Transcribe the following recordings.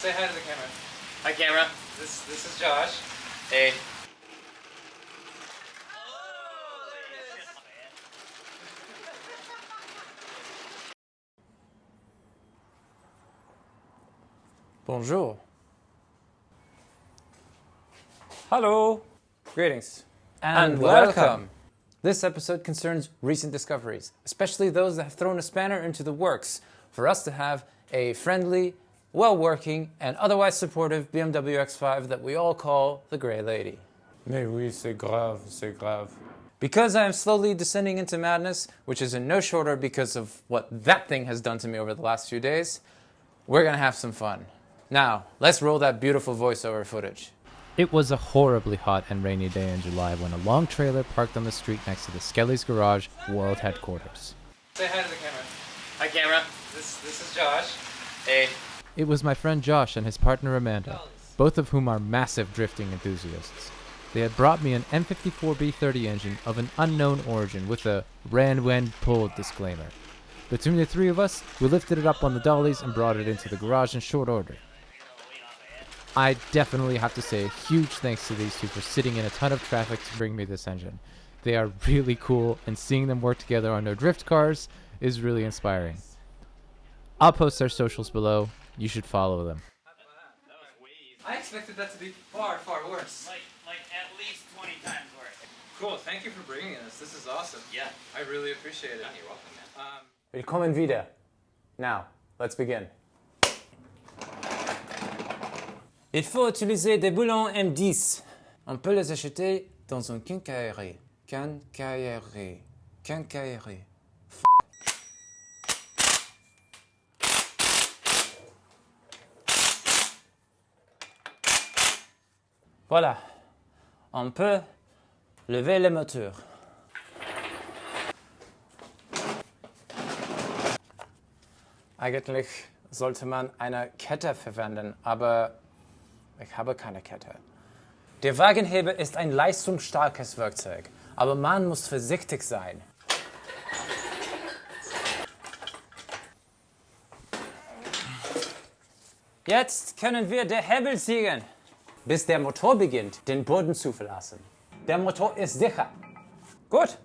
Say hi to the camera. Hi, camera. This is Josh. Hey. Bonjour. Hello. Greetings. And welcome. This episode concerns recent discoveries, especially those that have thrown a spanner into the works for us to have a friendly, well-working, and otherwise supportive BMW X5 that we all call the Grey Lady. Mais oui, c'est grave, c'est grave. Because I am slowly descending into madness, which is in no shorter because of what that thing has done to me over the last few days, we're gonna have some fun. Now, let's roll that beautiful voiceover footage. It was a horribly hot and rainy day in July when a long trailer parked on the street next to the Skelly's garage world headquarters. Say hi to the camera. Hi, camera. This is Josh. Hey. It was my friend Josh and his partner Amanda, both of whom are massive drifting enthusiasts. They had brought me an M54B30 engine of an unknown origin with a "ran when pulled" disclaimer. Between the three of us, we lifted it up on the dollies and brought it into the garage in short order. I definitely have to say a huge thanks to these two for sitting in a ton of traffic to bring me this engine. They are really cool, and seeing them work together on their drift cars is really inspiring. I'll post their socials below. You should follow them. I expected that to be far, far worse. Like at least 20 times worse. Cool, thank you for bringing this. This is awesome. Yeah. I really appreciate it. You're welcome, man. Willkommen wieder. Now, let's begin. Il faut utiliser des boulons M10. On peut les acheter dans un quincaillerie. Quincaillerie. Quincaillerie. Voilà. On peut lever le moteur. Eigentlich sollte man eine Kette verwenden, aber ich habe keine Kette. Der Wagenheber ist ein leistungsstarkes Werkzeug, aber man muss vorsichtig sein. Jetzt können wir den Hebel ziehen, bis der Motor beginnt, den Boden zu verlassen. Der Motor ist sicher. Gut.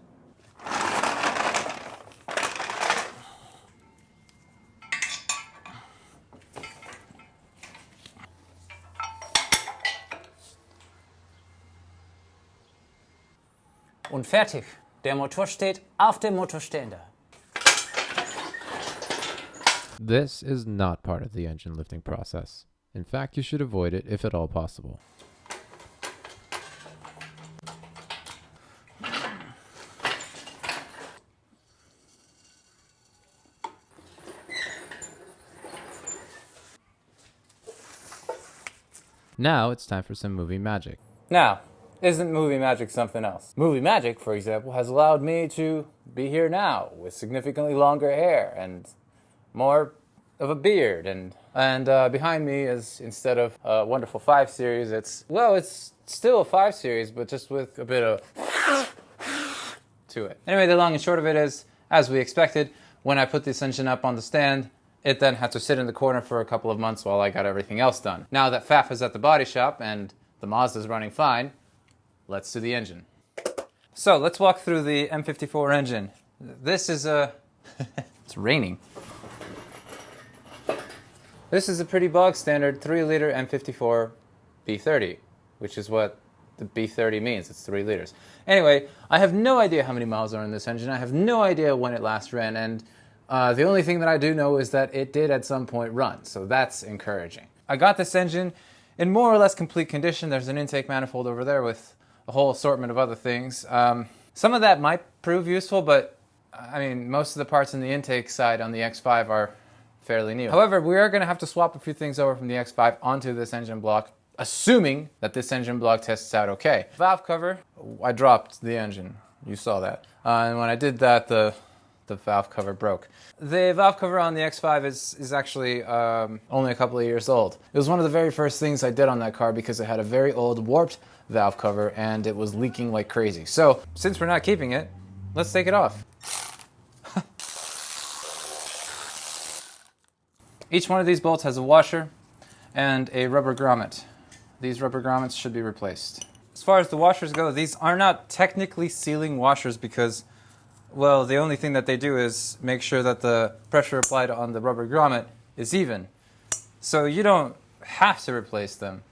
Und fertig. Der Motor steht auf dem Motorständer. This is not part of the engine lifting process. In fact, you should avoid it if at all possible. Now it's time for some movie magic. Now, isn't movie magic something else? Movie magic, for example, has allowed me to be here now with significantly longer hair and more of a beard. And behind me is, instead of a wonderful 5 series, it's still a 5 series, but just with a bit of to it. Anyway, the long and short of it is, as we expected, when I put this engine up on the stand, it then had to sit in the corner for a couple of months while I got everything else done. Now that Faf is at the body shop and the Mazda's running fine, let's do the engine. So let's walk through the M54 engine. This is it's raining. This is a pretty bog standard 3-liter M54 B30, which is what the B30 means. It's 3 liters. Anyway, I have no idea how many miles are in this engine. I have no idea when it last ran, and the only thing that I do know is that it did at some point run, so that's encouraging. I got this engine in more or less complete condition. There's an intake manifold over there with a whole assortment of other things. Some of that might prove useful, but I mean, most of the parts in the intake side on the X5 are fairly new. However, we are going to have to swap a few things over from the X5 onto this engine block, assuming that this engine block tests out okay. Valve cover, I dropped the engine. You saw that. And when I did that, the valve cover broke. The valve cover on the X5 is actually only a couple of years old. It was one of the very first things I did on that car because it had a very old warped valve cover and it was leaking like crazy. So, since we're not keeping it, let's take it off. Each one of these bolts has a washer, and a rubber grommet. These rubber grommets should be replaced. As far as the washers go, these are not technically sealing washers because, well, the only thing that they do is make sure that the pressure applied on the rubber grommet is even. So you don't have to replace them.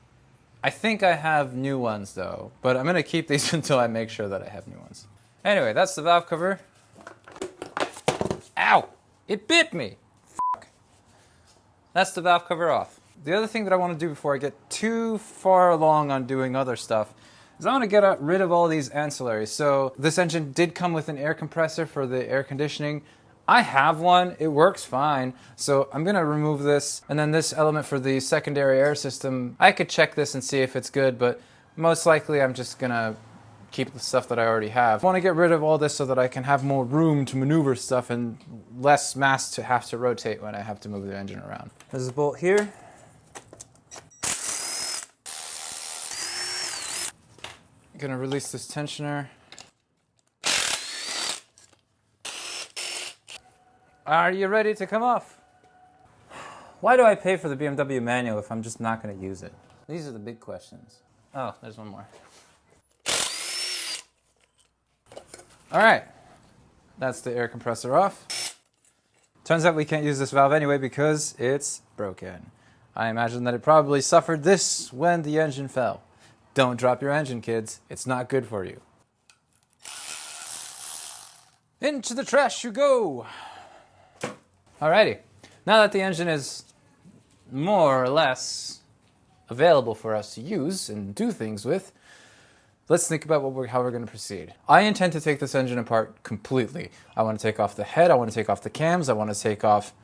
I think I have new ones though, but I'm going to keep these until I make sure that I have new ones. Anyway, that's the valve cover. Ow! It bit me! Fuck. That's the valve cover off. The other thing that I want to do before I get too far along on doing other stuff is I want to get rid of all these ancillaries. So this engine did come with an air compressor for the air conditioning. I have one, it works fine, so I'm going to remove this, and then this element for the secondary air system, I could check this and see if it's good, but most likely I'm just going to keep the stuff that I already have. I want to get rid of all this so that I can have more room to maneuver stuff and less mass to have to rotate when I have to move the engine around. There's a bolt here. I'm going to release this tensioner. Are you ready to come off? Why do I pay for the BMW manual if I'm just not going to use it? These are the big questions. Oh, there's one more. All right, that's the air compressor off. Turns out we can't use this valve anyway because it's broken. I imagine that it probably suffered this when the engine fell. Don't drop your engine, kids. It's not good for you. Into the trash you go. Alrighty, now that the engine is more or less available for us to use and do things with, let's think about how we're going to proceed. I intend to take this engine apart completely. I want to take off the head, I want to take off the cams, I want to take off...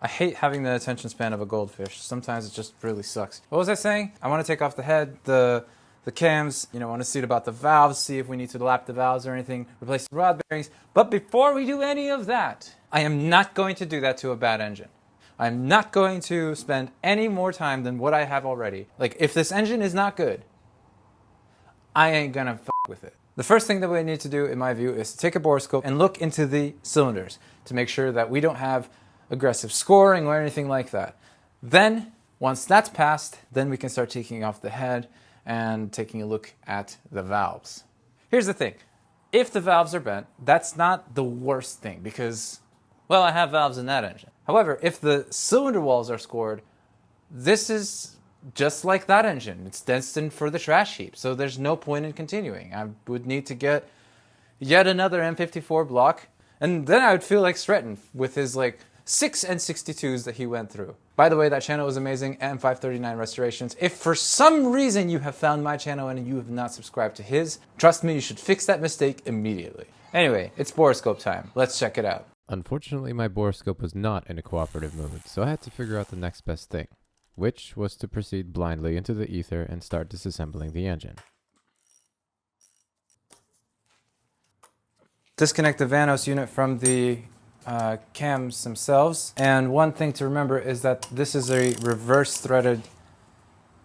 I hate having the attention span of a goldfish. Sometimes it just really sucks. What was I saying? I want to take off the head, the cams, I want to see about the valves, see if we need to lap the valves or anything, replace the rod bearings. But before we do any of that, I am not going to do that to a bad engine. I'm not going to spend any more time than what I have already. Like, if this engine is not good, I ain't gonna f*** with it. The first thing that we need to do, in my view, is to take a borescope and look into the cylinders to make sure that we don't have aggressive scoring or anything like that. Then, once that's passed, then we can start taking off the head and taking a look at the valves. Here's the thing. If the valves are bent, that's not the worst thing because, well, I have valves in that engine. However, if the cylinder walls are scored, this is just like that engine. It's destined for the trash heap, so there's no point in continuing. I would need to get yet another M54 block, and then I would feel like Sreten with his, 6 N62s that he went through. By the way, that channel is amazing, M539 Restorations. If for some reason you have found my channel and you have not subscribed to his, trust me, you should fix that mistake immediately. Anyway, it's borescope time. Let's check it out. Unfortunately, my borescope was not in a cooperative mood, so I had to figure out the next best thing, which was to proceed blindly into the ether and start disassembling the engine. Disconnect the Vanos unit from the cams themselves. And one thing to remember is that this is a reverse threaded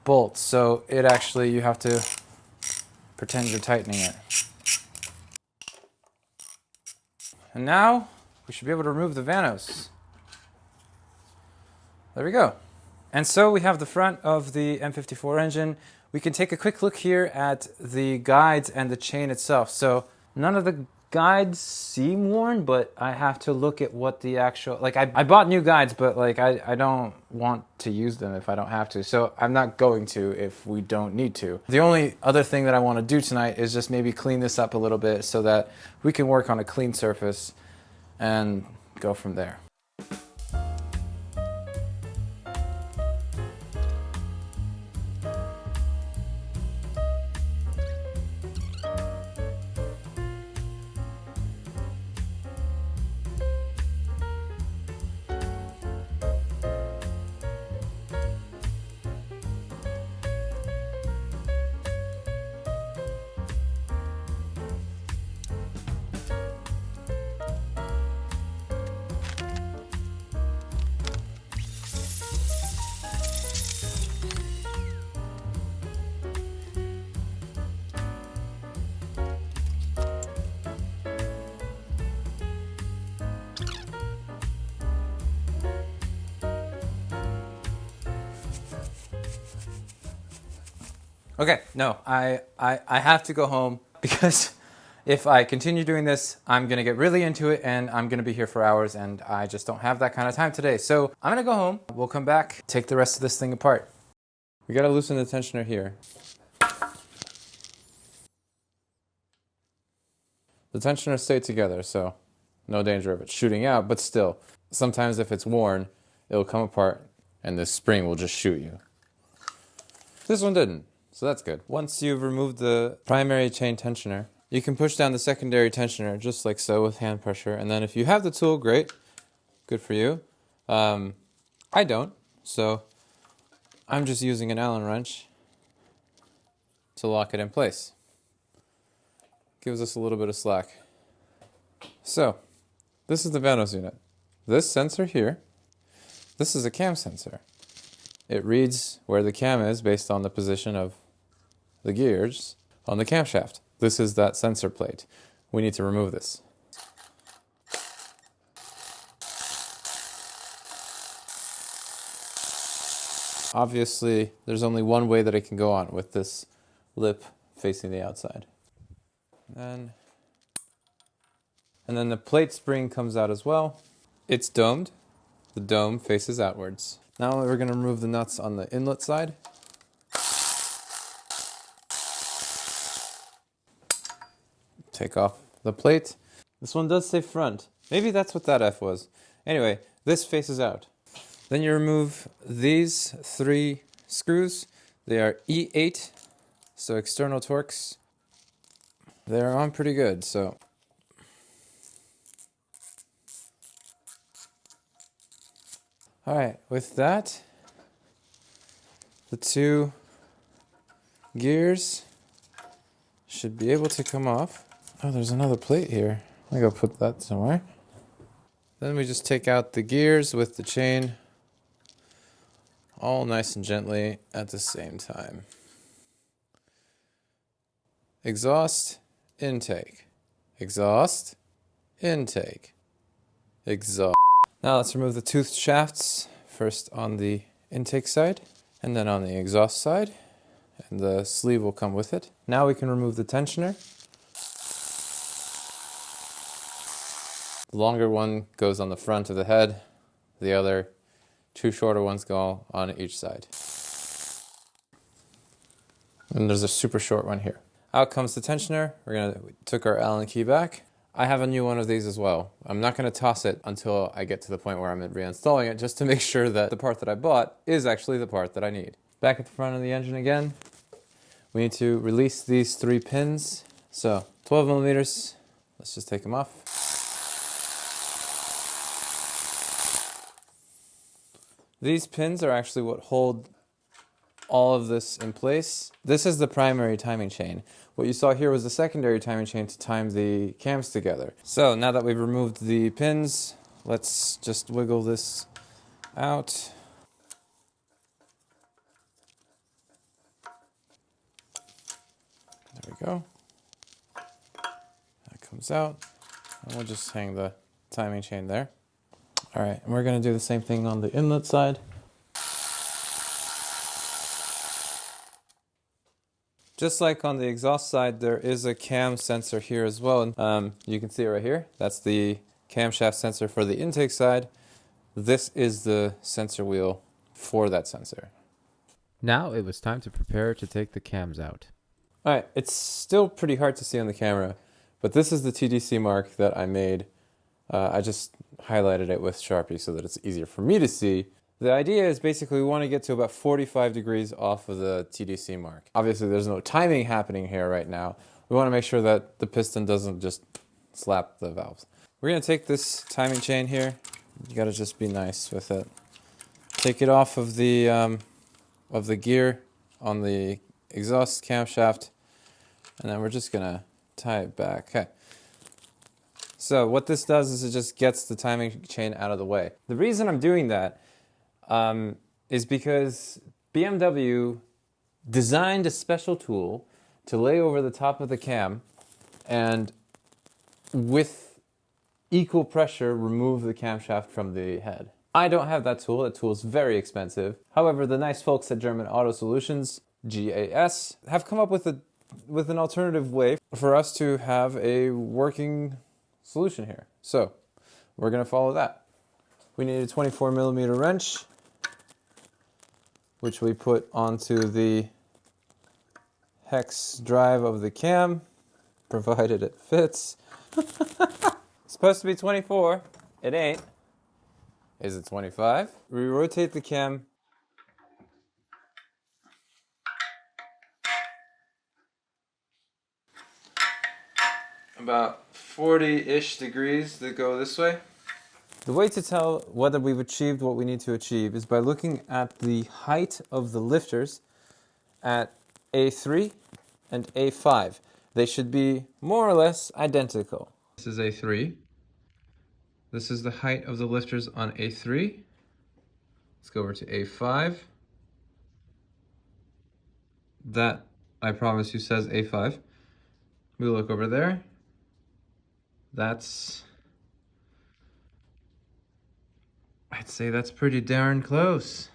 bolt, so it actually, you have to pretend you're tightening it. And now we should be able to remove the Vanos. There we go. And so we have the front of the M54 engine. We can take a quick look here at the guides and the chain itself. So none of the guides seem worn, but I have to look at what the actual, I bought new guides, but I don't want to use them if I don't have to. So I'm not going to if we don't need to. The only other thing that I want to do tonight is just maybe clean this up a little bit so that we can work on a clean surface and go from there. Okay, no, I have to go home because if I continue doing this, I'm going to get really into it and I'm going to be here for hours and I just don't have that kind of time today. So I'm going to go home. We'll come back, take the rest of this thing apart. We got to loosen the tensioner here. The tensioner stayed together, so no danger of it shooting out, but still, sometimes if it's worn, it'll come apart and this spring will just shoot you. This one didn't, so that's good. Once you've removed the primary chain tensioner, you can push down the secondary tensioner just like so with hand pressure, and then if you have the tool, great, good for you. I don't, so I'm just using an Allen wrench to lock it in place. Gives us a little bit of slack. So, this is the Vanos unit. This sensor here, this is a cam sensor. It reads where the cam is based on the position of the gears on the camshaft. This is that sensor plate. We need to remove this. Obviously, there's only one way that it can go on with this lip facing the outside. And then the plate spring comes out as well. It's domed. The dome faces outwards. Now we're going to remove the nuts on the inlet side. Take off the plate. This one does say front. Maybe that's what that F was. Anyway, this faces out. Then you remove these 3 screws. They are E8, so external Torx. They're on pretty good, so. Alright, with that, the 2 gears should be able to come off. Oh, there's another plate here. I gotta put that somewhere. Then we just take out the gears with the chain, all nice and gently at the same time. Exhaust, intake, exhaust, intake, exhaust. Now let's remove the toothed shafts, first on the intake side, and then on the exhaust side, and the sleeve will come with it. Now we can remove the tensioner. The longer one goes on the front of the head, the other 2 shorter ones go on each side. And there's a super short one here. Out comes the tensioner. We took our Allen key back. I have a new one of these as well. I'm not going to toss it until I get to the point where I'm reinstalling it, just to make sure that the part that I bought is actually the part that I need. Back at the front of the engine again, we need to release these 3 pins. So 12 millimeters, let's just take them off. These pins are actually what hold all of this in place. This is the primary timing chain. What you saw here was the secondary timing chain to time the cams together. So now that we've removed the pins, let's just wiggle this out. There we go. That comes out. And we'll just hang the timing chain there. All right, and we're going to do the same thing on the inlet side. Just like on the exhaust side, there is a cam sensor here as well. You can see it right here. That's the camshaft sensor for the intake side. This is the sensor wheel for that sensor. Now it was time to prepare to take the cams out. All right, it's still pretty hard to see on the camera, but this is the TDC mark that I made. I just highlighted it with Sharpie so that it's easier for me to see. The idea is basically we want to get to about 45 degrees off of the TDC mark. Obviously there's no timing happening here right now. We want to make sure that the piston doesn't just slap the valves. We're going to take this timing chain here. You got to just be nice with it. Take it off of the gear on the exhaust camshaft, and then we're just going to tie it back. Okay. So what this does is it just gets the timing chain out of the way. The reason I'm doing that is because BMW designed a special tool to lay over the top of the cam and with equal pressure remove the camshaft from the head. I don't have that tool. That tool is very expensive. However, the nice folks at German Auto Solutions GAS, have come up with an alternative way for us to have a working solution here. So we're going to follow that. We need a 24 millimeter wrench, which we put onto the hex drive of the cam, provided it fits. It's supposed to be 24. It ain't. Is it 25? We rotate the cam about 40-ish degrees that go this way. The way to tell whether we've achieved what we need to achieve is by looking at the height of the lifters at A3 and A5. They should be more or less identical. This is A3. This is the height of the lifters on A3. Let's go over to A5. That, I promise you, says A5. We look over there. I'd say that's pretty darn close.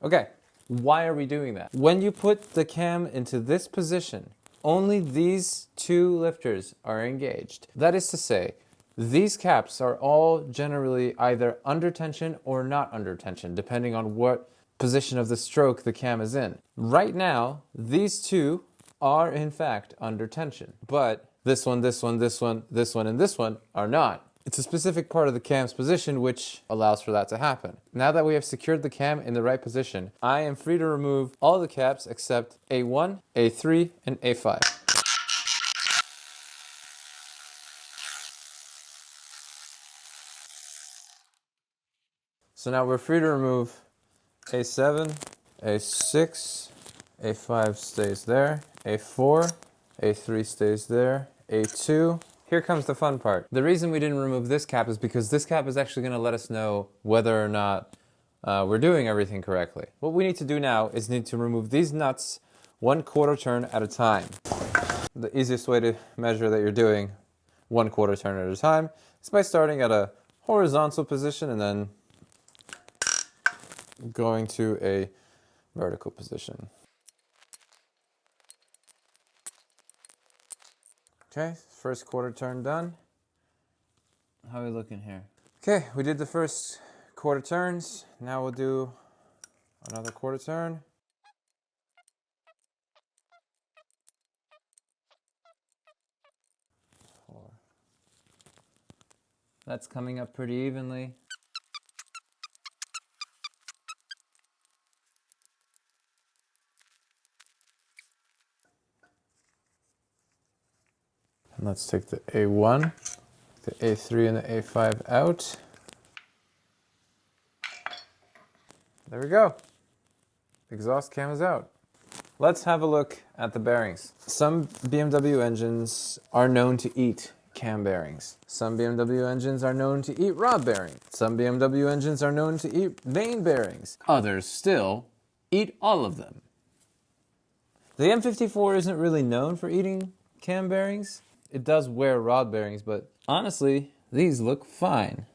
Okay, why are we doing that? When you put the cam into this position, only these two lifters are engaged. That is to say, these caps are all generally either under tension or not under tension, depending on what position of the stroke the cam is in. Right now, these two are in fact under tension, but this one, this one, this one, this one, and this one are not. It's a specific part of the cam's position which allows for that to happen. Now that we have secured the cam in the right position, I am free to remove all the caps except A1, A3, and A5. So now we're free to remove A7, A6, A5 stays there, A4, A3 stays there, A2. Here comes the fun part. The reason we didn't remove this cap is because this cap is actually going to let us know whether or not we're doing everything correctly. What we need to do now is need to remove these nuts 1/4 turn at a time. The easiest way to measure that you're doing 1/4 turn at a time is by starting at a horizontal position and then going to a vertical position. Okay, first 1/4 turn done. How are we looking here? Okay, we did the first 1/4 turns. Now we'll do another 1/4 turn. Four. That's coming up pretty evenly. And let's take the A1, the A3 and the A5 out. There we go. Exhaust cam is out. Let's have a look at the bearings. Some BMW engines are known to eat cam bearings. Some BMW engines are known to eat rod bearings. Some BMW engines are known to eat vane bearings. Others still eat all of them. The M54 isn't really known for eating cam bearings. It does wear rod bearings, but honestly, these look fine.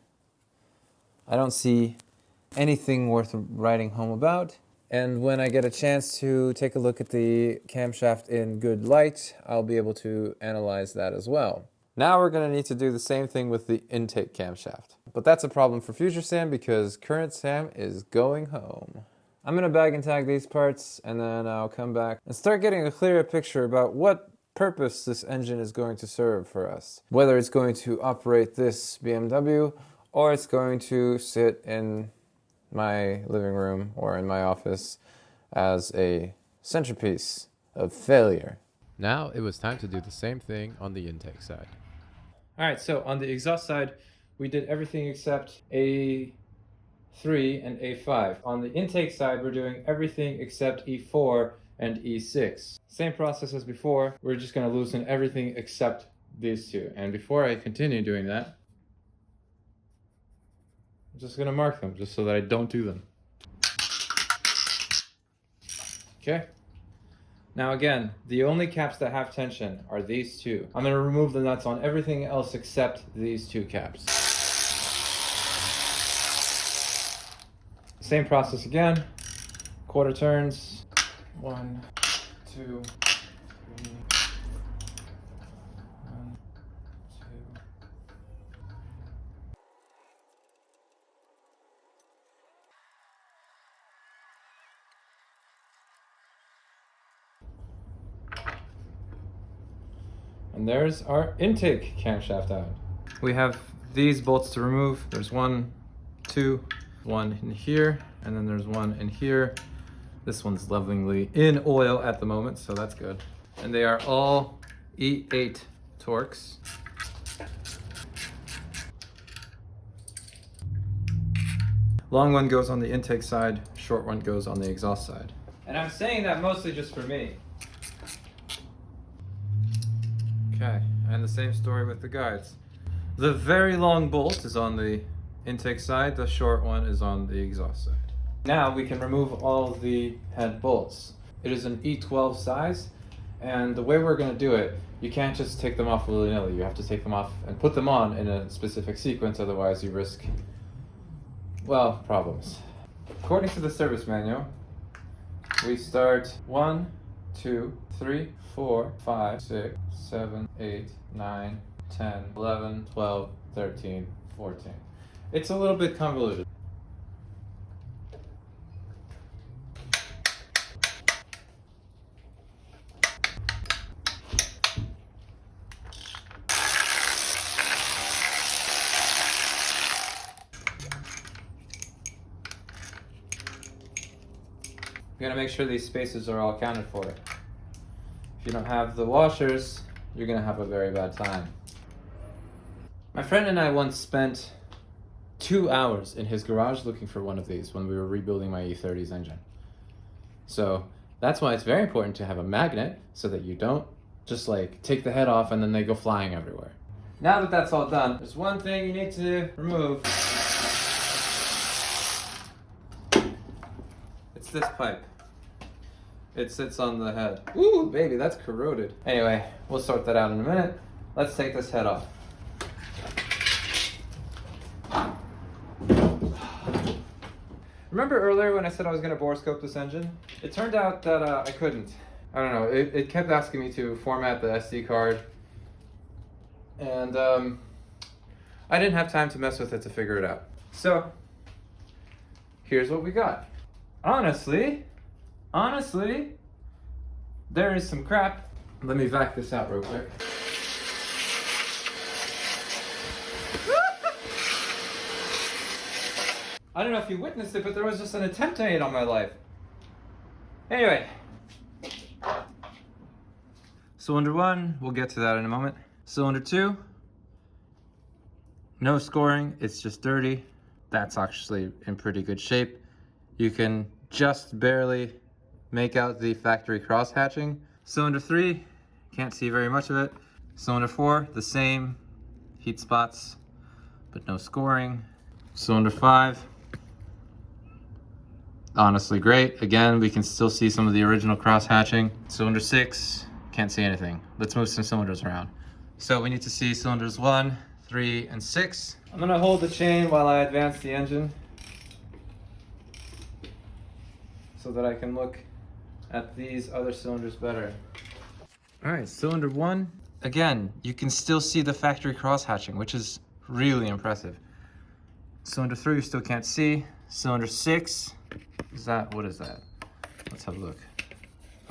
I don't see anything worth writing home about. And when I get a chance to take a look at the camshaft in good light, I'll be able to analyze that as well. Now we're going to need to do the same thing with the intake camshaft. But that's a problem for future Sam because current Sam is going home. I'm going to bag and tag these parts and then I'll come back and start getting a clearer picture about what purpose this engine is going to serve for us. Whether it's going to operate this BMW or it's going to sit in my living room or in my office as a centerpiece of failure. Now it was time to do the same thing on the intake side. All right, so on the exhaust side, we did everything except A3 and A5. On the intake side, we're doing everything except E4 and E6. Same process as before, we're just going to loosen everything except these two. And before I continue doing that, I'm just going to mark them just so that I don't do them. Okay. Now again, the only caps that have tension are these two. I'm going to remove the nuts on everything else except these two caps. Same process again. 1/4 turns. 1, 2, 3. 1, 2. And there's our intake camshaft out. We have these bolts to remove. There's 1, 2, 1 in here, and then there's 1 in here. This one's lovingly in oil at the moment, so that's good. And they are all E8 Torx. Long one goes on the intake side, short one goes on the exhaust side. And I'm saying that mostly just for me. Okay, and the same story with the guides. The very long bolt is on the intake side, the short one is on the exhaust side. Now we can remove all of the head bolts. It is an E12 size, and the way we're going to do it, you can't just take them off willy-nilly. You have to take them off and put them on in a specific sequence, otherwise you risk, well, problems. According to the service manual, we start 1, 2, 3, 4, 5, 6, 7, 8, 9, 10, 11, 12, 13, 14. It's a little bit convoluted. You gotta make sure these spaces are all accounted for. If you don't have the washers, you're gonna have a very bad time. My friend and I once spent 2 hours in his garage looking for one of these when we were rebuilding my E30's engine. So that's why it's very important to have a magnet so that you don't just like take the head off and then they go flying everywhere. Now that that's all done, there's one thing you need to remove. It's this pipe. It sits on the head. Ooh, baby, that's corroded. Anyway, we'll sort that out in a minute. Let's take this head off. Remember earlier when I said I was gonna borescope this engine? It turned out that I couldn't. I don't know, it kept asking me to format the SD card. And I didn't have time to mess with it to figure it out. So, here's what we got. Honestly, there is some crap. Let me vac this out real quick. I don't know if you witnessed it, but there was just an attempt made on my life. Anyway. Cylinder 1, we'll get to that in a moment. Cylinder 2, no scoring, it's just dirty. That's actually in pretty good shape. You can just barely make out the factory cross hatching. Cylinder 3, can't see very much of it. Cylinder 4, the same, heat spots, but no scoring. Cylinder 5, honestly great. Again, we can still see some of the original cross hatching. Cylinder 6, can't see anything. Let's move some cylinders around. So we need to see cylinders 1, 3, and 6. I'm gonna hold the chain while I advance the engine so that I can look at these other cylinders better. All right, cylinder 1. Again, you can still see the factory cross hatching, which is really impressive. Cylinder 3, you still can't see. Cylinder 6, what is that? Let's have a look.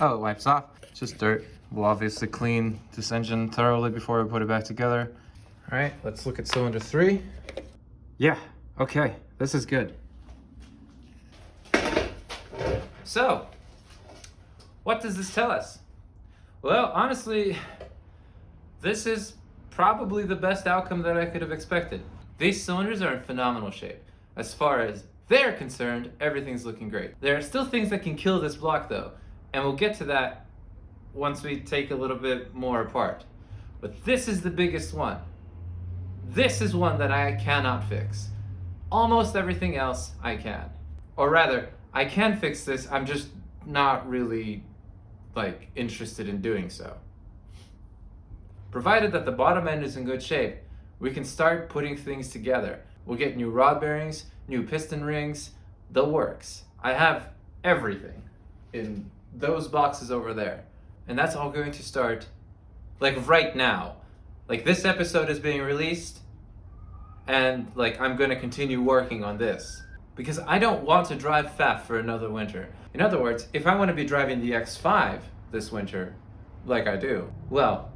Oh, it wipes off, it's just dirt. We'll obviously clean this engine thoroughly before we put it back together. All right, let's look at cylinder 3. Yeah, okay, this is good. So, what does this tell us? Well, honestly, this is probably the best outcome that I could have expected. These cylinders are in phenomenal shape. As far as they're concerned, everything's looking great. There are still things that can kill this block though, and we'll get to that once we take a little bit more apart. But this is the biggest one. This is one that I cannot fix. Almost everything else I can. Or rather, I can fix this, I'm just not really interested in doing so. Provided that the bottom end is in good shape, we can start putting things together. We'll get new rod bearings, new piston rings, the works. I have everything in those boxes over there. And that's all going to start, like, right now. Like, this episode is being released, and, like, I'm going to continue working on this. Because I don't want to drive FAF for another winter. In other words, if I want to be driving the X5 this winter, like I do, well,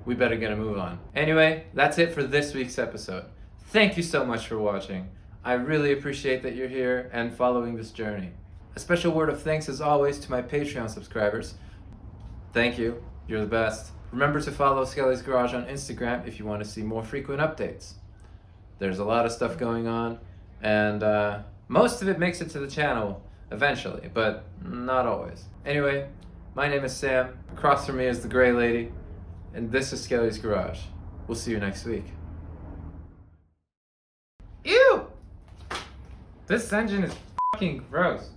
we better get a move on. Anyway, that's it for this week's episode. Thank you so much for watching. I really appreciate that you're here and following this journey. A special word of thanks as always to my Patreon subscribers. Thank you, you're the best. Remember to follow Skelly's Garage on Instagram if you want to see more frequent updates. There's a lot of stuff going on, and most of it makes it to the channel eventually, but not always. Anyway, my name is Sam, across from me is the Gray Lady, and this is Skelly's Garage. We'll see you next week. Ew! This engine is fucking gross.